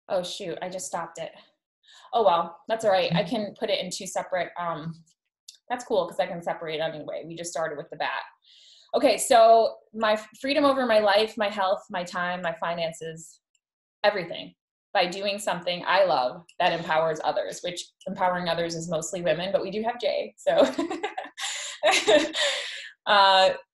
Oh shoot, I just stopped it. Oh well, that's all right. I can put it in two separate, that's cool because I can separate anyway. We just started with the bat. Okay, so my freedom over my life, my health, my time, my finances, everything by doing something I love that empowers others, which empowering others is mostly women, but we do have Jay. So,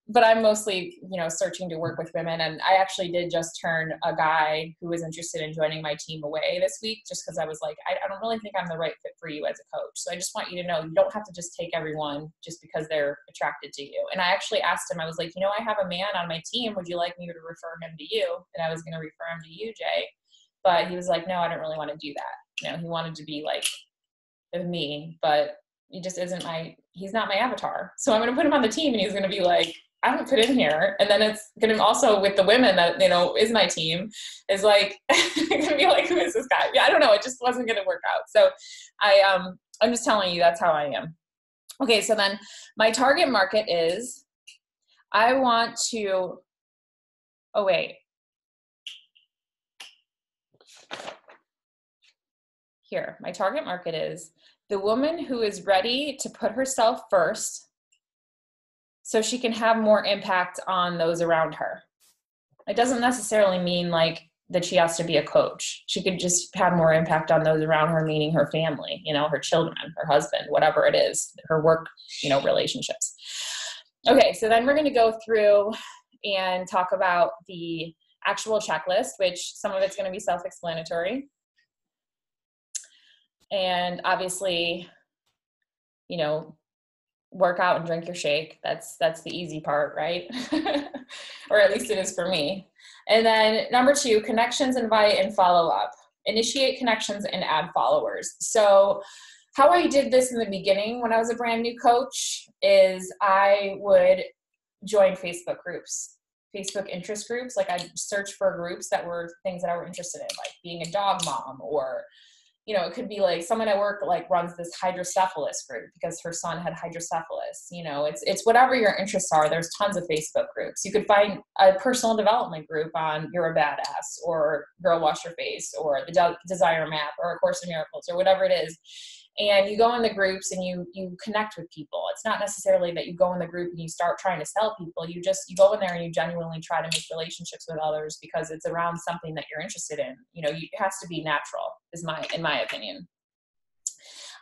but I'm mostly, searching to work with women. And I actually did just turn a guy who was interested in joining my team away this week, just because I was like, I don't really think I'm the right fit for you as a coach. So I just want you to know, you don't have to just take everyone just because they're attracted to you. And I actually asked him, I was like, I have a man on my team. Would you like me to refer him to you? And I was going to refer him to you, Jay. But he was like, no, I don't really want to do that. He wanted to be like me, but he just he's not my avatar. So I'm going to put him on the team and he's going to be like, I don't fit in here. And then it's going to also with the women that, is my team is like, going to be like, who is this guy? Yeah, I don't know. It just wasn't going to work out. So I'm just telling you that's how I am. Okay. So then my target market is, I want to, oh wait. Here, my target market is the woman who is ready to put herself first so she can have more impact on those around her. It doesn't necessarily mean like that she has to be a coach. She could just have more impact on those around her, meaning her family, her children, her husband, whatever it is, her work, relationships. Okay, so then we're going to go through and talk about the actual checklist, which some of it's going to be self-explanatory. And obviously, work out and drink your shake. That's the easy part, right? Or at least it is for me. And then number 2, connections, invite, and follow up. Initiate connections and add followers. So how I did this in the beginning when I was a brand new coach is I would join Facebook groups, Facebook interest groups. Like I'd search for groups that were things that I were interested in, like being a dog mom, or it could be like someone at work like runs this hydrocephalus group because her son had hydrocephalus. It's whatever your interests are. There's tons of Facebook groups. You could find a personal development group on You're a Badass or Girl Wash Your Face or the Desire Map or A Course in Miracles or whatever it is. And you go in the groups and you connect with people. It's not necessarily that you go in the group and you start trying to sell people. You go in there and you genuinely try to make relationships with others because it's around something that you're interested in. It has to be natural, in my opinion.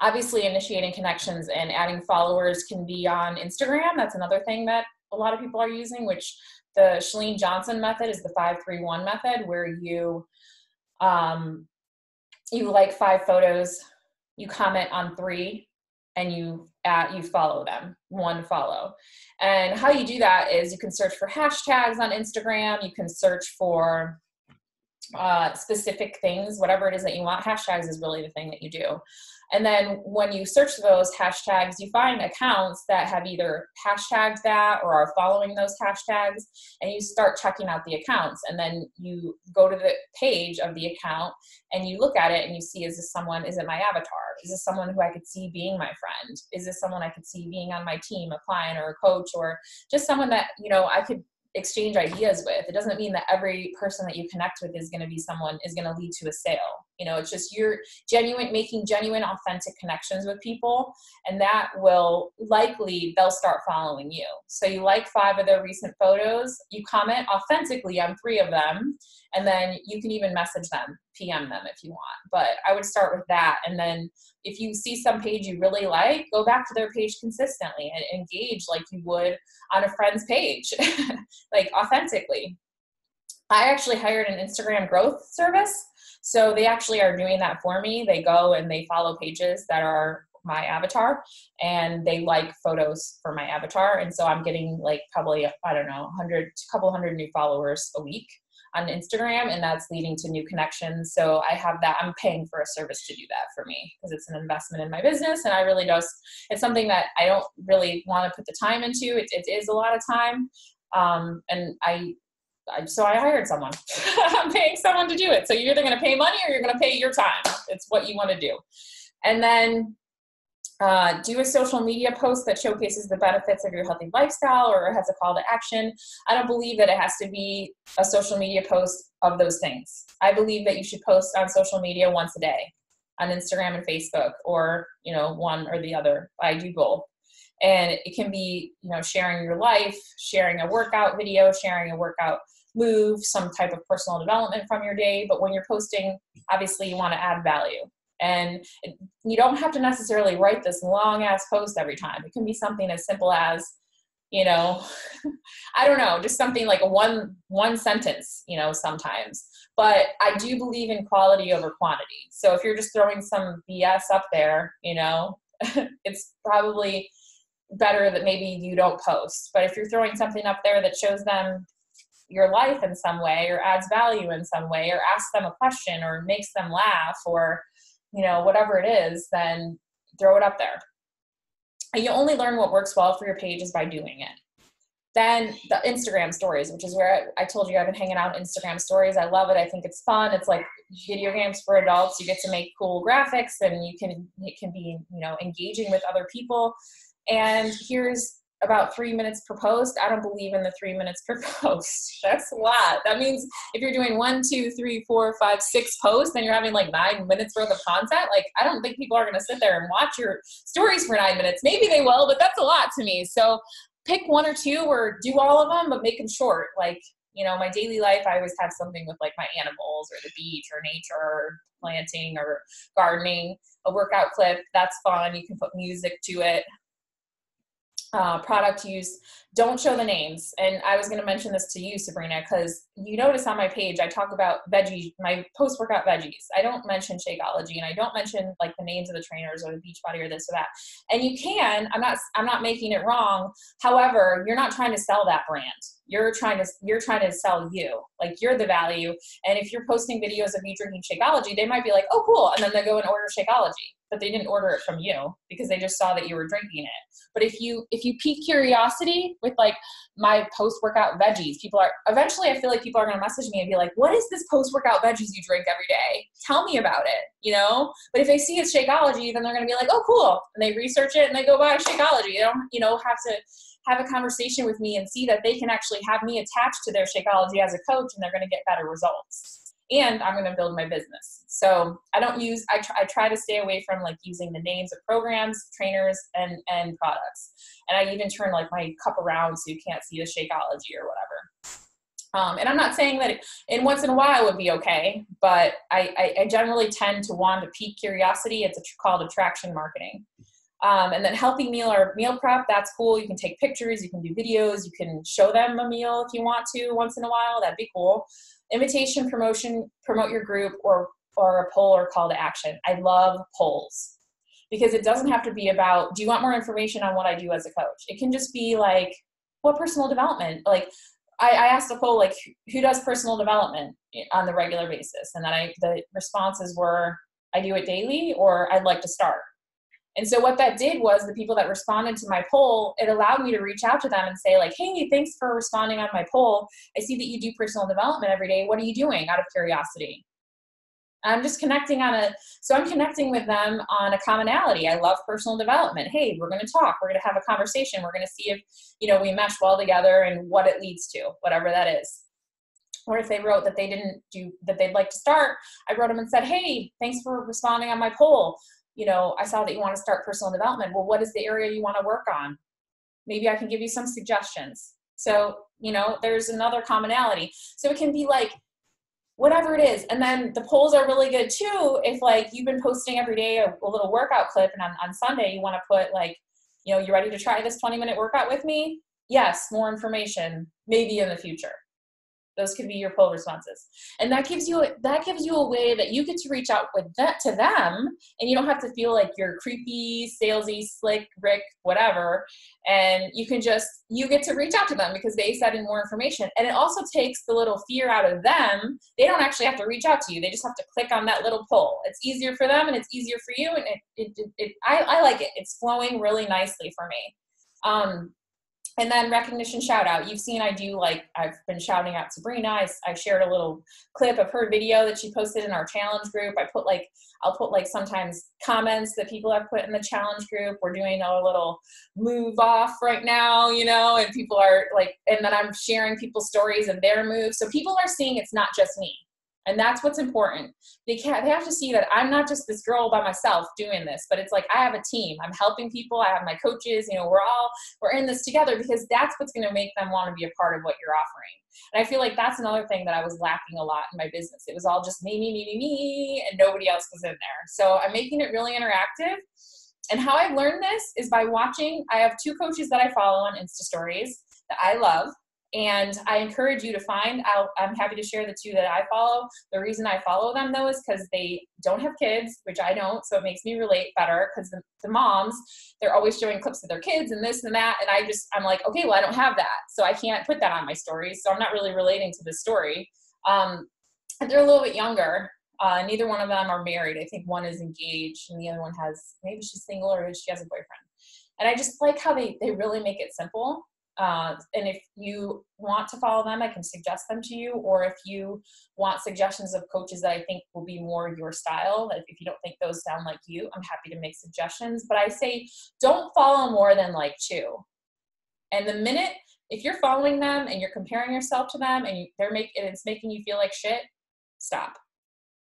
Obviously, initiating connections and adding followers can be on Instagram. That's another thing that a lot of people are using, which the Chalene Johnson method is the 5-3-1 method, where you like 5 photos, you comment on 3, and you follow them, 1 follow. And how you do that is you can search for hashtags on Instagram. You can search for specific things, whatever it is that you want. Hashtags is really the thing that you do. And then when you search those hashtags, you find accounts that have either hashtagged that or are following those hashtags, and you start checking out the accounts. And then you go to the page of the account and you look at it and you see, is it my avatar? Is this someone who I could see being my friend? Is this someone I could see being on my team, a client or a coach, or just someone that, I could exchange ideas with? It doesn't mean that every person that you connect with is going to lead to a sale. It's just you're making genuine, authentic connections with people, and that will they'll start following you. So you like 5 of their recent photos, you comment authentically on 3 of them, and then you can even message them, PM them if you want. But I would start with that. And then if you see some page you really like, go back to their page consistently and engage like you would on a friend's page, like authentically. I actually hired an Instagram growth service. So they actually are doing that for me. They go and they follow pages that are my avatar, and they like photos for my avatar. And so I'm getting like probably, I don't know, a couple hundred new followers a week on Instagram, and that's leading to new connections. So I have that. I'm paying for a service to do that for me because it's an investment in my business. And I really it's something that I don't really want to put the time into. It is a lot of time. So I hired someone. I'm paying someone to do it. So you're either going to pay money or you're going to pay your time. It's what you want to do. And then Do a social media post that showcases the benefits of your healthy lifestyle or has a call to action. I don't believe that it has to be a social media post of those things. I believe that you should post on social media once a day on Instagram and Facebook, or, you know, one or the other. I do both. And it can be, you know, sharing your life, sharing a workout video, sharing a workout move, some type of personal development from your day. But when you're posting, obviously you want to add value. And you don't have to necessarily write this long ass post every time. It can be something as simple as, you know, I don't know, just something like a one sentence, you know, sometimes. But I do believe in quality over quantity. So if you're just throwing some BS up there, you know, it's probably better that maybe you don't post. But if you're throwing something up there that shows them your life in some way, or adds value in some way, or asks them a question, or makes them laugh, or, you know, whatever it is, then throw it up there. And you only learn what works well for your page is by doing it. Then the Instagram stories, which is where I told you I've been hanging out in Instagram stories. I love it. I think it's fun. It's like video games for adults. You get to make cool graphics, and it can be, you know, engaging with other people. And here's about 3 minutes per post. I don't believe in the 3 minutes per post. That's a lot. That means if you're doing 1, 2, 3, 4, 5, 6 posts, then you're having like 9 minutes worth of content. Like, I don't think people are going to sit there and watch your stories for 9 minutes. Maybe they will, but that's a lot to me. So pick 1 or 2, or do all of them, but make them short. Like, you know, my daily life, I always have something with like my animals, or the beach, or nature, or planting, or gardening. A workout clip, that's fun. You can put music to it. Product use, don't show the names. And I was going to mention this to you, Sabrina, because you notice on my page, I talk about veggies, my post-workout veggies. I don't mention Shakeology, and I don't mention like the names of the trainers or the Beachbody or this or that. And you can, I'm not making it wrong. However, you're not trying to sell that brand. You're trying to sell you, like you're the value. And if you're posting videos of you drinking Shakeology, they might be like, oh, cool. And then they go and order Shakeology, but they didn't order it from you because they just saw that you were drinking it. But if you pique curiosity with like my post-workout veggies, eventually I feel like people are going to message me and be like, what is this post-workout veggies you drink every day? Tell me about it, you know? But if they see it's Shakeology, then they're going to be like, oh, cool. And they research it and they go buy Shakeology. They don't, you know, have to have a conversation with me and see that they can actually have me attached to their Shakeology as a coach, and they're going to get better results. And I'm going to build my business. So I try to stay away from like using the names of programs, trainers, and products. And I even turn like my cup around so you can't see the Shakeology or whatever. And I'm not saying that in once in a while would be okay, but I generally tend to want to pique curiosity. It's called attraction marketing. And then healthy meal or meal prep, that's cool. You can take pictures, you can do videos, you can show them a meal if you want to once in a while. That'd be cool. Invitation, promotion, promote your group, or a poll or call to action. I love polls because it doesn't have to be about, do you want more information on what I do as a coach? It can just be like, what personal development? Like I asked a poll, like, who does personal development on the regular basis? And then the responses were, I do it daily, or I'd like to start. And so what that did was the people that responded to my poll, it allowed me to reach out to them and say like, hey, thanks for responding on my poll. I see that you do personal development every day. What are you doing out of curiosity? I'm just connecting so I'm connecting with them on a commonality. I love personal development. Hey, we're going to talk. We're going to have a conversation. We're going to see if, you know, we mesh well together and what it leads to, whatever that is. Or if they wrote that that they'd like to start, I wrote them and said, hey, thanks for responding on my poll. You know, I saw that you want to start personal development. Well, what is the area you want to work on? Maybe I can give you some suggestions. So, you know, there's another commonality. So it can be like, whatever it is. And then the polls are really good too. If like you've been posting every day a little workout clip, and on Sunday you want to put like, you know, you ready to try this 20-minute workout with me? Yes, more information, maybe in the future. Those could be your poll responses. And that gives you a way that you get to reach out to them, and you don't have to feel like you're creepy, salesy, slick, Rick, whatever. And you get to reach out to them because they said in more information. And it also takes the little fear out of them. They don't actually have to reach out to you. They just have to click on that little poll. It's easier for them and it's easier for you. And I like it. It's flowing really nicely for me. And then recognition shout out. You've seen I do, like, I've been shouting out Sabrina. I shared a little clip of her video that she posted in our challenge group. I'll put like sometimes comments that people have put in the challenge group. We're doing a little move off right now, you know, and people are like, and then I'm sharing people's stories and their moves. So people are seeing it's not just me. And that's what's important. They have to see that I'm not just this girl by myself doing this, but it's like I have a team. I'm helping people. I have my coaches. You know, we're in this together, because that's what's going to make them want to be a part of what you're offering. And I feel like that's another thing that I was lacking a lot in my business. It was all just me, and nobody else was in there. So I'm making it really interactive. And how I've learned this is by watching. I have 2 coaches that I follow on Insta Stories that I love. And I encourage you to find out. I'm happy to share the 2 that I follow. The reason I follow them, though, is because they don't have kids, which I don't. So it makes me relate better, because the moms, they're always showing clips of their kids and this and that. And I'm like, okay, well, I don't have that. So I can't put that on my stories. So I'm not really relating to the story. They're a little bit younger. Neither one of them are married. I think one is engaged and the other one maybe she's single or she has a boyfriend. And I just like how they really make it simple. And if you want to follow them, I can suggest them to you. Or if you want suggestions of coaches that I think will be more your style, if you don't think those sound like you, I'm happy to make suggestions. But I say don't follow more than like 2. And the minute, if you're following them and you're comparing yourself to them and it's making you feel like shit, stop.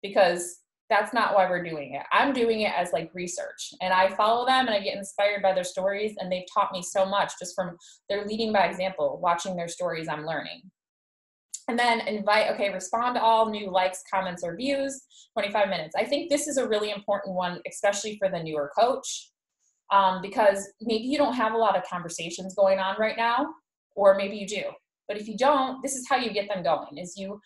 Because that's not why we're doing it. I'm doing it as like research, and I follow them and I get inspired by their stories, and they've taught me so much just from their leading by example. Watching their stories, I'm learning. And then respond to all new likes, comments, or views, 25 minutes. I think this is a really important one, especially for the newer coach, because maybe you don't have a lot of conversations going on right now, or maybe you do. But if you don't, this is how you get them going, is you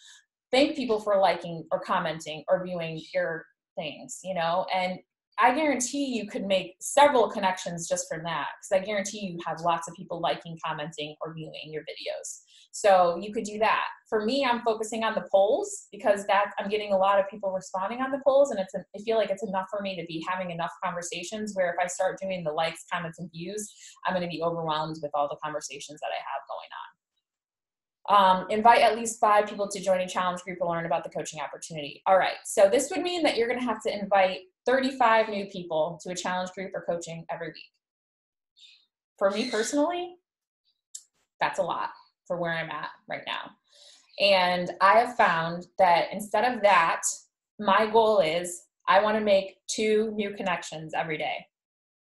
thank people for liking or commenting or viewing your things, you know, and I guarantee you could make several connections just from that, because I guarantee you have lots of people liking, commenting, or viewing your videos. So you could do that. For me, I'm focusing on the polls, because I'm getting a lot of people responding on the polls, and I feel like it's enough for me to be having enough conversations, where if I start doing the likes, comments, and views, I'm going to be overwhelmed with all the conversations that I have going on. Invite at least 5 people to join a challenge group to learn about the coaching opportunity. All right, so this would mean that you're going to have to invite 35 new people to a challenge group or coaching every week. For me personally, that's a lot for where I'm at right now. And I have found that instead of that, my goal is I want to make 2 new connections every day.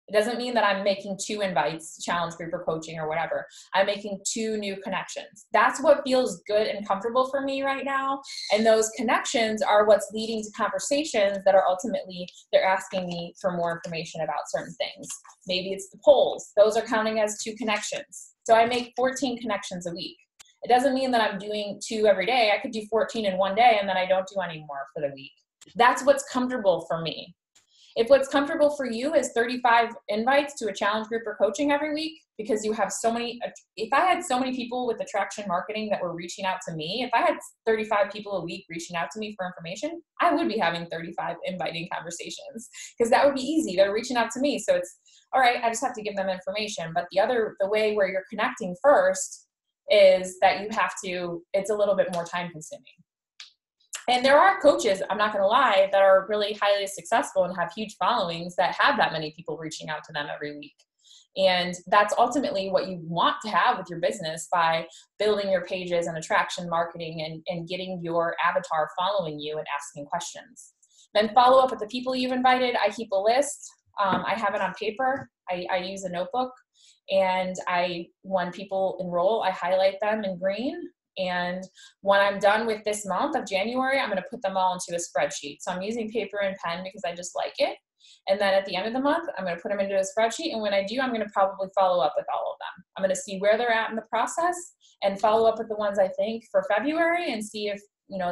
It doesn't mean that I'm making 2 invites, challenge group or coaching or whatever. I'm making 2 new connections. That's what feels good and comfortable for me right now. And those connections are what's leading to conversations that are ultimately, they're asking me for more information about certain things. Maybe it's the polls. Those are counting as 2 connections. So I make 14 connections a week. It doesn't mean that I'm doing 2 every day. I could do 14 in one day and then I don't do any more for the week. That's what's comfortable for me. If what's comfortable for you is 35 invites to a challenge group or coaching every week, because you have so many, if I had so many people with attraction marketing that were reaching out to me, if I had 35 people a week reaching out to me for information, I would be having 35 inviting conversations, because that would be easy. They're reaching out to me. So it's all right. I just have to give them information. But the way where you're connecting first is that it's a little bit more time consuming. And there are coaches, I'm not going to lie, that are really highly successful and have huge followings that have that many people reaching out to them every week. And that's ultimately what you want to have with your business by building your pages and attraction marketing and getting your avatar following you and asking questions. Then follow up with the people you've invited. I keep a list. I have it on paper. I use a notebook. And when people enroll, I highlight them in green. And when I'm done with this month of January, I'm going to put them all into a spreadsheet. So I'm using paper and pen because I just like it. And then at the end of the month, I'm going to put them into a spreadsheet. And when I do, I'm going to probably follow up with all of them. I'm going to see where they're at in the process and follow up with the ones I think for February and see if,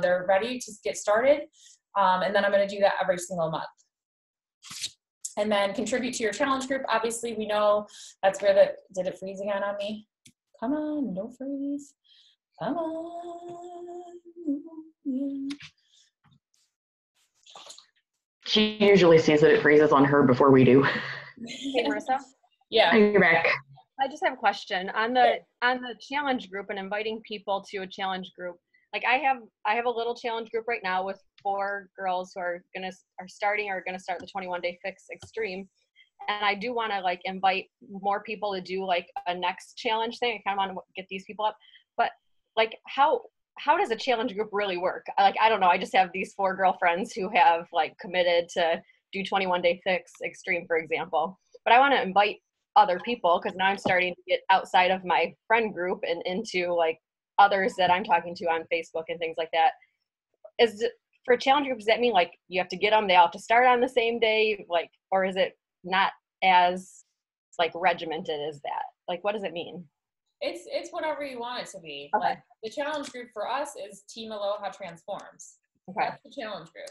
they're ready to get started. And then I'm going to do that every single month. And then contribute to your challenge group. Obviously, we know that's where did it freeze again on me? Come on, don't freeze. Come on. She usually sees that it freezes on her before we do. Hey, Marissa? Yeah. You're back. I just have a question on the challenge group and inviting people to a challenge group. Like I have a little challenge group right now with 4 girls who are starting or gonna start the 21-day fix extreme. And I do want to like invite more people to do like a next challenge thing. I kind of want to get these people up, but like how does a challenge group really work? Like, I don't know. I just have these 4 girlfriends who have like committed to do 21-day fix extreme, for example, but I want to invite other people because now I'm starting to get outside of my friend group and into like others that I'm talking to on Facebook and things like that. Is it, for a challenge group, does that mean like you have to get them, they all have to start on the same day, like, or is it not as like regimented as that? Like, what does it mean? It's whatever you want it to be. Okay. Like the challenge group for us is Team Aloha Transforms. Okay. That's the challenge group.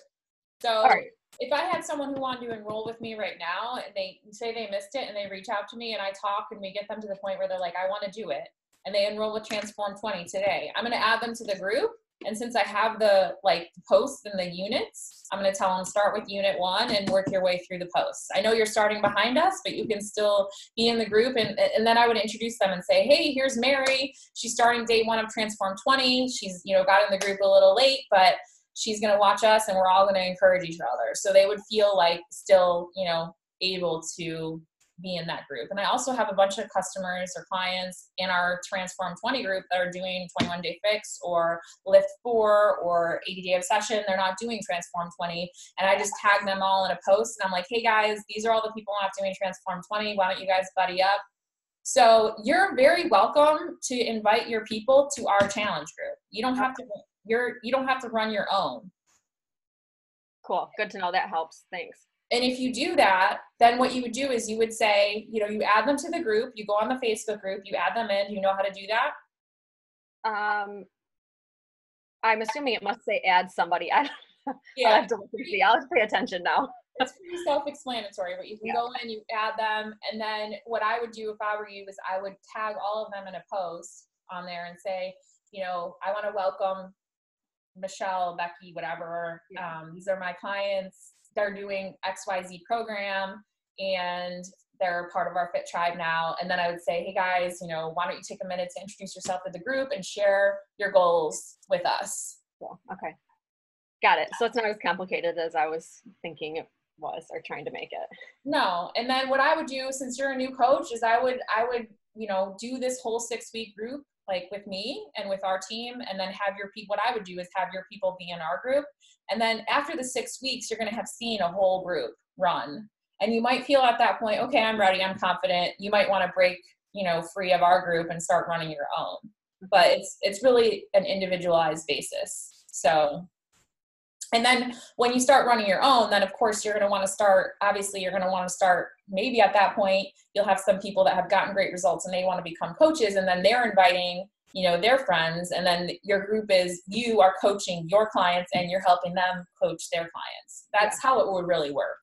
All So right. if I had someone who wanted to enroll with me right now and they say they missed it and they reach out to me and I talk and we get them to the point where they're like, I want to do it, and they enroll with Transform 20 today, I'm going to add them to the group. And since I have the like posts and the units, I'm going to tell them start with unit 1 and work your way through the posts. I know you're starting behind us, but you can still be in the group. And then I would introduce them and say, hey, here's Mary. She's starting day 1 of Transform 20. She's, got in the group a little late, but she's going to watch us and we're all going to encourage each other. So they would feel like still, able to be in that group. And I also have a bunch of customers or clients in our Transform 20 group that are doing 21-day fix or lift 4 or 80-day obsession. They're not doing Transform 20. And I just tag them all in a post and I'm like, hey guys, these are all the people not doing Transform 20. Why don't you guys buddy up? So you're very welcome to invite your people to our challenge group. You don't have to, you don't have to run your own. Cool. Good to know. That helps. Thanks. And if you do that, then what you would do is you would say, you add them to the group, you go on the Facebook group, you add them in. You know how to do that? I'm assuming it must say add somebody. I don't know. Yeah. I'll have to look and see. I'll have to pay attention now. It's pretty self-explanatory, but you can go in, you add them. And then what I would do if I were you is I would tag all of them in a post on there and say, I want to welcome Michelle, Becky, whatever. These are my clients. They're doing XYZ program and they're part of our Fit Tribe now. And then I would say, hey guys, why don't you take a minute to introduce yourself to the group and share your goals with us? Cool. Okay. Got it. So it's not as complicated as I was thinking it was or trying to make it. No. And then what I would do, since you're a new coach, is I would, do this whole 6-week group like with me and with our team, and then have your people, what I would do is have your people be in our group. And then after the 6 weeks, you're going to have seen a whole group run. And you might feel at that point, okay, I'm ready, I'm confident. You might want to break, free of our group and start running your own. But it's really an individualized basis. So, and then when you start running your own, then of course you're going to want to start, obviously you're going to want to start, maybe at that point, you'll have some people that have gotten great results and they want to become coaches, and then they're inviting, their friends, and then your group is, you are coaching your clients and you're helping them coach their clients. That's how it would really work.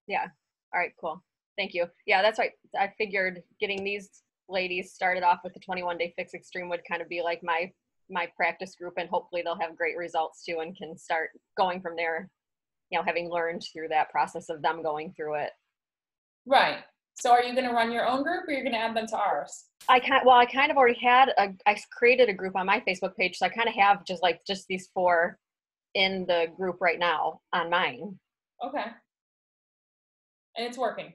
Yeah. All right, cool. Thank you. Yeah, that's right. I figured getting these ladies started off with the 21-day fix extreme would kind of be like my practice group, and hopefully they'll have great results too and can start going from there, having learned through that process of them going through it. Right. So are you going to run your own group or you're going to add them to ours? I kind of already had I created a group on my Facebook page. So I kind of have just these 4 in the group right now on mine. Okay. And it's working.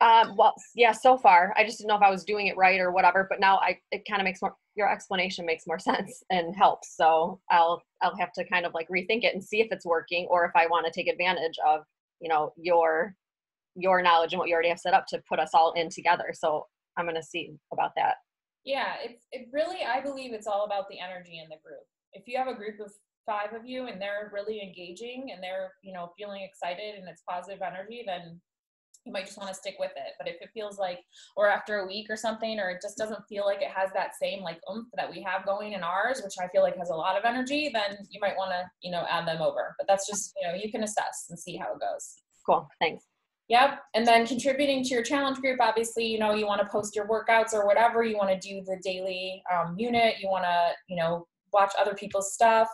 Well, yeah, so far. I just didn't know if I was doing it right or whatever, but now it kind of makes more, your explanation makes more sense and helps. So I'll have to kind of like rethink it and see if it's working, or if I want to take advantage of, your knowledge and what you already have set up to put us all in together. So I'm going to see about that. Yeah, it really, I believe it's all about the energy in the group. If you have a group of 5 of you and they're really engaging and they're, feeling excited and it's positive energy, then you might just want to stick with it. But if it feels like, or after a week or something, or it just doesn't feel like it has that same like oomph that we have going in ours, which I feel like has a lot of energy, then you might want to, add them over. But that's just, you can assess and see how it goes. Cool. Thanks. Yep. And then contributing to your challenge group, obviously, you want to post your workouts or whatever. You want to do the daily unit. You want to, watch other people's stuff.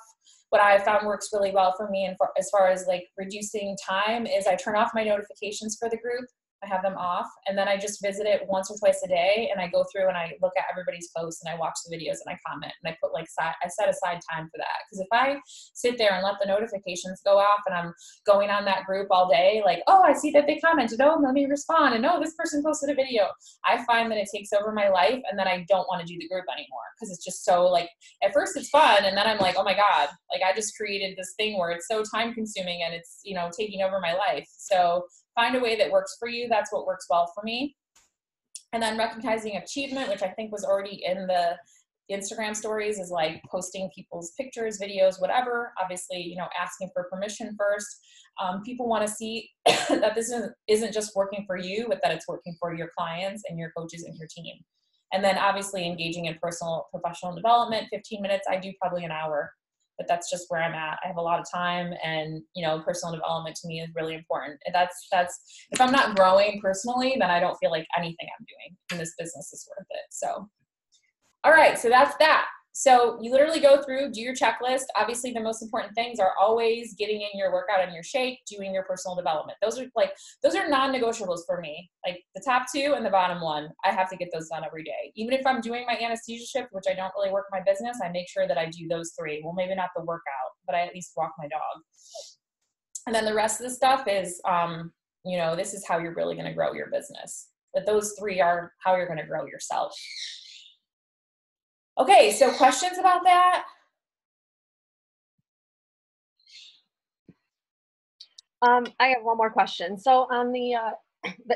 What I found works really well for me, and as far as like reducing time, is I turn off my notifications for the group. I have them off, and then I just visit it once or twice a day, and I go through and I look at everybody's posts and I watch the videos and I comment, and I put like I set aside time for that. Because if I sit there and let the notifications go off and I'm going on that group all day, like, oh, I see that they commented, oh, let me respond, and oh, this person posted a video, I find that it takes over my life, and then I don't want to do the group anymore, because it's just so, like, at first it's fun, and then I'm like, oh my God, like I just created this thing where it's so time consuming and it's, you know, taking over my life. So find a way that works for you. That's what works well for me. And then recognizing achievement, which I think was already in the Instagram stories, is like posting people's pictures, videos, whatever. Obviously, you know, asking for permission first. People want to see that this isn't just working for you, but that it's working for your clients and your coaches and your team. And then obviously engaging in personal, professional development, 15 minutes. I do probably an hour, but that's just where I'm at. I have a lot of time, and, you know, personal development to me is really important. And that's, if I'm not growing personally, then I don't feel like anything I'm doing in this business is worth it. So, all right. So that's that. So you literally go through, do your checklist. Obviously the most important things are always getting in your workout and your shake, doing your personal development. Those are non-negotiables for me. Like the top two and the bottom one, I have to get those done every day. Even if I'm doing my anesthesia shift, which I don't really work my business, I make sure that I do those three. Well, maybe not the workout, but I at least walk my dog. And then the rest of the stuff is, you know, this is how you're really going to grow your business. But those three are how you're going to grow yourself. Okay, so questions about that? I have one more question. So on the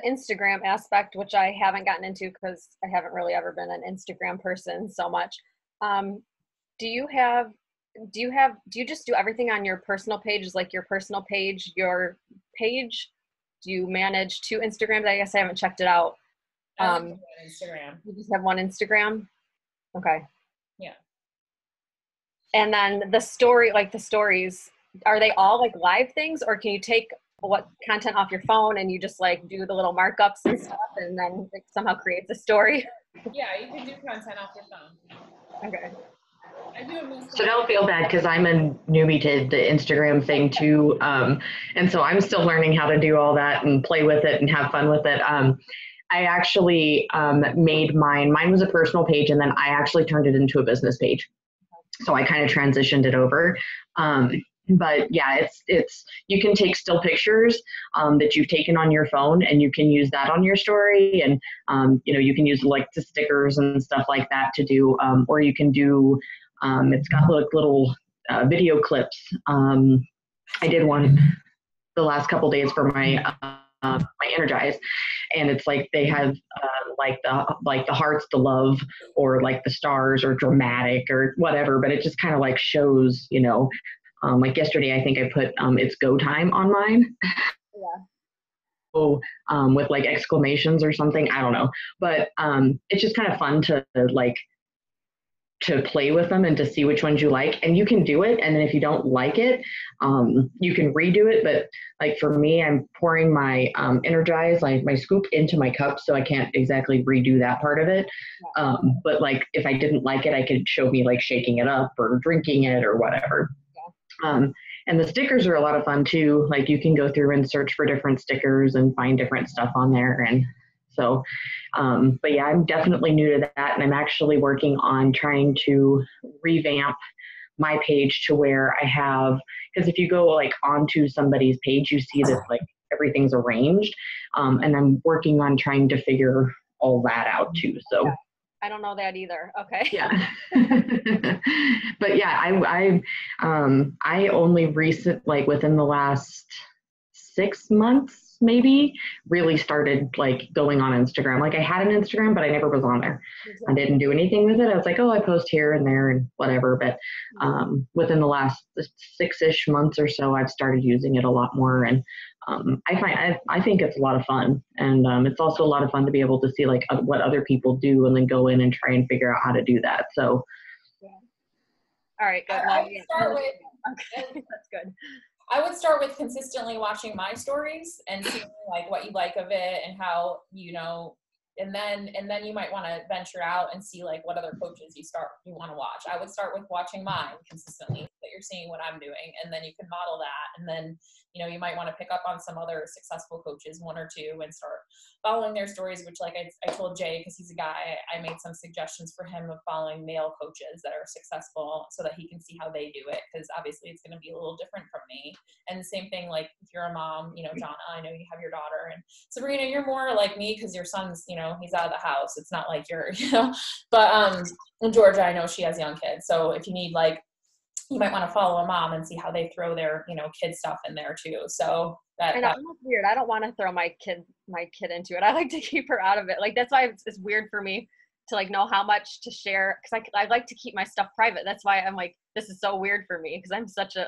Instagram aspect, which I haven't gotten into because I haven't really ever been an Instagram person so much. Do you just do everything on your personal page? Is like your personal page, your page? Do you manage two Instagrams? I guess I haven't checked it out. I only have one Instagram. You just have one Instagram? Okay. Yeah. And then the stories, are they all like live things, or can you take what content off your phone and you just like do the little markups and stuff and then it somehow creates a story? Yeah, you can do content off your phone. Okay. I do it most So don't feel bad, because I'm a newbie to the Instagram thing too. And so I'm still learning how to do all that and play with it and have fun with it. I actually made mine was a personal page, and then I actually turned it into a business page. So I kind of transitioned it over. But yeah, it's you can take still pictures that you've taken on your phone, and you can use that on your story, and you know, you can use like the stickers and stuff like that to do, or you can do it's got like little video clips. I did one the last couple days for my Energize, and it's like they have like the hearts, the love, or like the stars, or dramatic, or whatever, but it just kind of like shows, you know, like yesterday I think I put it's go time on mine. Yeah. So with like exclamations or something, I don't know, but it's just kind of fun to like to play with them and to see which ones you like, and you can do it, and then if you don't like it, you can redo it. But like for me, I'm pouring my Energize, like my scoop, into my cup, so I can't exactly redo that part of it. But like if I didn't like it, I could show me like shaking it up or drinking it or whatever. And the stickers are a lot of fun too. Like you can go through and search for different stickers and find different stuff on there. And so, but yeah, I'm definitely new to that. And I'm actually working on trying to revamp my page to where I have, because if you go like onto somebody's page, you see that like everything's arranged. And I'm working on trying to figure all that out too. So. Yeah. I don't know that either. Okay. Yeah. But yeah, I only like within the last 6 months, maybe, really started like going on Instagram. Like I had an Instagram, but I never was on there. I didn't do anything with it. I was like, oh, I post here and there and whatever. But within the last 6-ish months or so, I've started using it a lot more. And I think it's a lot of fun. And it's also a lot of fun to be able to see like what other people do and then go in and try and figure out how to do that. So. Yeah. All right. Good. Okay. That's good. I would start with consistently watching my stories and seeing like what you like of it and how, you know, and then you might want to venture out and see like what other coaches you want to watch. I would start with watching mine consistently that you're seeing what I'm doing. And then you can model that. And then, you know, you might want to pick up on some other successful coaches, one or two, and start following their stories, which like I told Jay, because he's a guy, I made some suggestions for him of following male coaches that are successful so that he can see how they do it. Because obviously it's going to be a little different from me. And the same thing, like if you're a mom, you know, Jonna, I know you have your daughter, and Sabrina, you're more like me because your son's, you know, he's out of the house. It's not like you're, you know, but and Georgia, I know she has young kids. So if you need like, you might want to follow a mom and see how they throw their, you know, kid stuff in there too. So that, and that's weird. I don't want to throw my kid into it. I like to keep her out of it. Like, that's why it's weird for me to like know how much to share. Cause I like to keep my stuff private. That's why I'm like, this is so weird for me. Cause I'm such a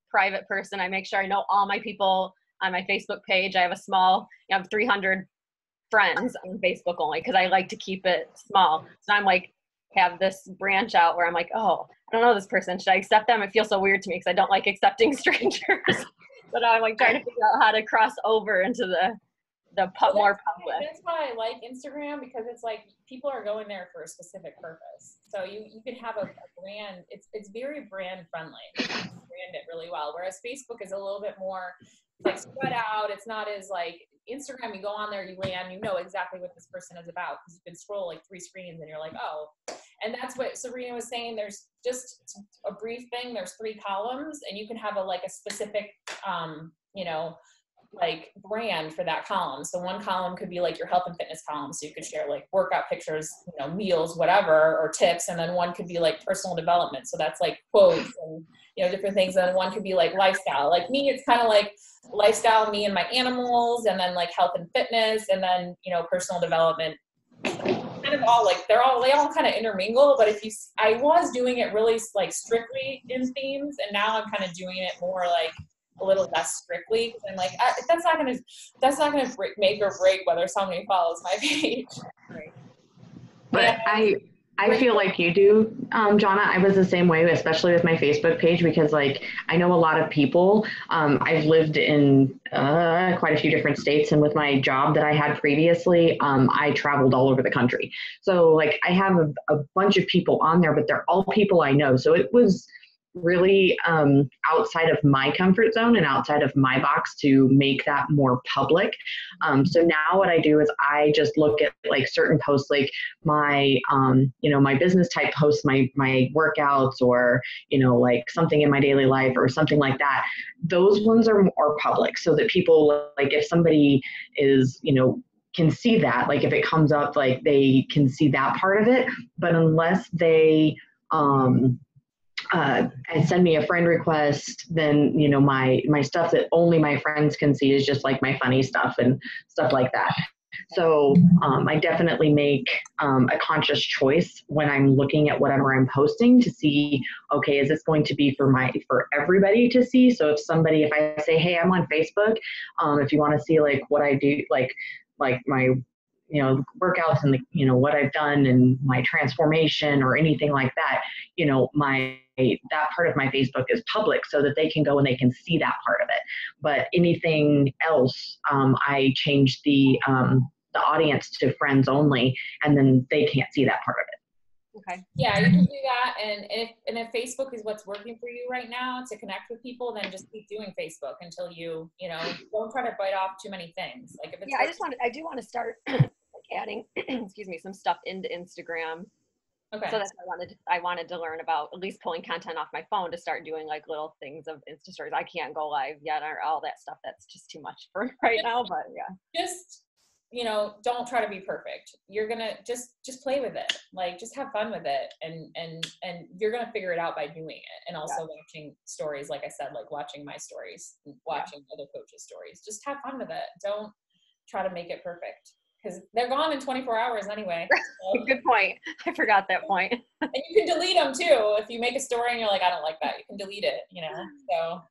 private person. I make sure I know all my people on my Facebook page. I have I have 300 friends on Facebook only, because I like to keep it small. So I'm like, have this branch out where I'm like, oh, I don't know this person. Should I accept them? It feels so weird to me because I don't like accepting strangers. But I'm like trying to figure out how to cross over into the more public. That's why I like Instagram, because it's like people are going there for a specific purpose. So you can have a brand. It's very brand friendly. You can brand it really well. Whereas Facebook is a little bit more like spread out. It's not as like Instagram. You go on there, you land, you know exactly what this person is about because you can scroll like 3 screens and you're like, oh. And that's what Sabrina was saying. There's just a brief thing. There's 3 columns, and you can have a specific, you know, like brand for that column. So one column could be like your health and fitness column. So you could share like workout pictures, you know, meals, whatever, or tips. And then one could be like personal development. So that's like quotes and, you know, different things. And then one could be like lifestyle. Like me, it's kind of like lifestyle, me and my animals, and then like health and fitness, and then, you know, personal development. Kind of all like they all kind of intermingle. But I was doing it really like strictly in themes, and now I'm kind of doing it more like a little less strictly, because I'm like, that's not gonna make or break whether somebody follows my page. Right. But I feel like you do, Jonna. I was the same way, especially with my Facebook page, because like I know a lot of people. I've lived in quite a few different states, and with my job that I had previously, I traveled all over the country. So like I have a bunch of people on there, but they're all people I know. So it was really outside of my comfort zone and outside of my box to make that more public. So now what I do is I just look at like certain posts, like my, you know, my business type posts, my workouts, or, you know, like something in my daily life or something like that. Those ones are more public, so that people, like if somebody is, you know, can see that, like if it comes up, like they can see that part of it. But unless they, and send me a friend request, then, you know, my stuff that only my friends can see is just like my funny stuff and stuff like that. So I definitely make a conscious choice when I'm looking at whatever I'm posting to see, okay, is this going to be for everybody to see? So if I say, hey, I'm on Facebook, if you want to see like what I do, like my, you know, workouts and the, you know, what I've done and my transformation or anything like that, you know, that part of my Facebook is public, so that they can go and they can see that part of it. But anything else, I change the audience to friends only, and then they can't see that part of it. Okay. Yeah, you can do that. And if Facebook is what's working for you right now to connect with people, then just keep doing Facebook until you know, don't try to bite off too many things. Like if it's I do want to start like adding, excuse me, some stuff into Instagram. Okay. So that's what I wanted to learn about, at least pulling content off my phone to start doing like little things of Insta stories. I can't go live yet, or all that stuff. That's just too much for right now, but yeah. Just, you know, don't try to be perfect. You're going to just play with it. Like just have fun with it. And you're going to figure it out by doing it. And also watching stories, like I said, like watching my stories, watching other coaches' stories. Just have fun with it. Don't try to make it perfect, because they're gone in 24 hours anyway. So. Good point. I forgot that point. And you can delete them too. If you make a story and you're like, I don't like that, you can delete it, you know? So.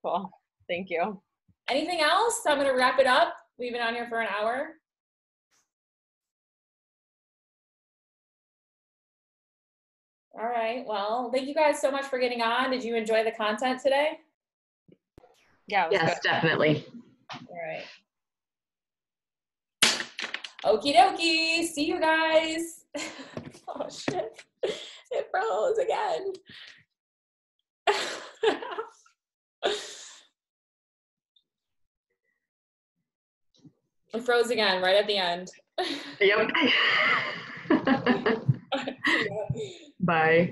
Cool. Thank you. Anything else? I'm going to wrap it up. We've been on here for an hour. All right. Well, thank you guys so much for getting on. Did you enjoy the content today? Yeah. Yes, good. definitely. All right. Okie dokie. See you guys. Oh, shit. It froze again. It froze again right at the end. Yep. Bye.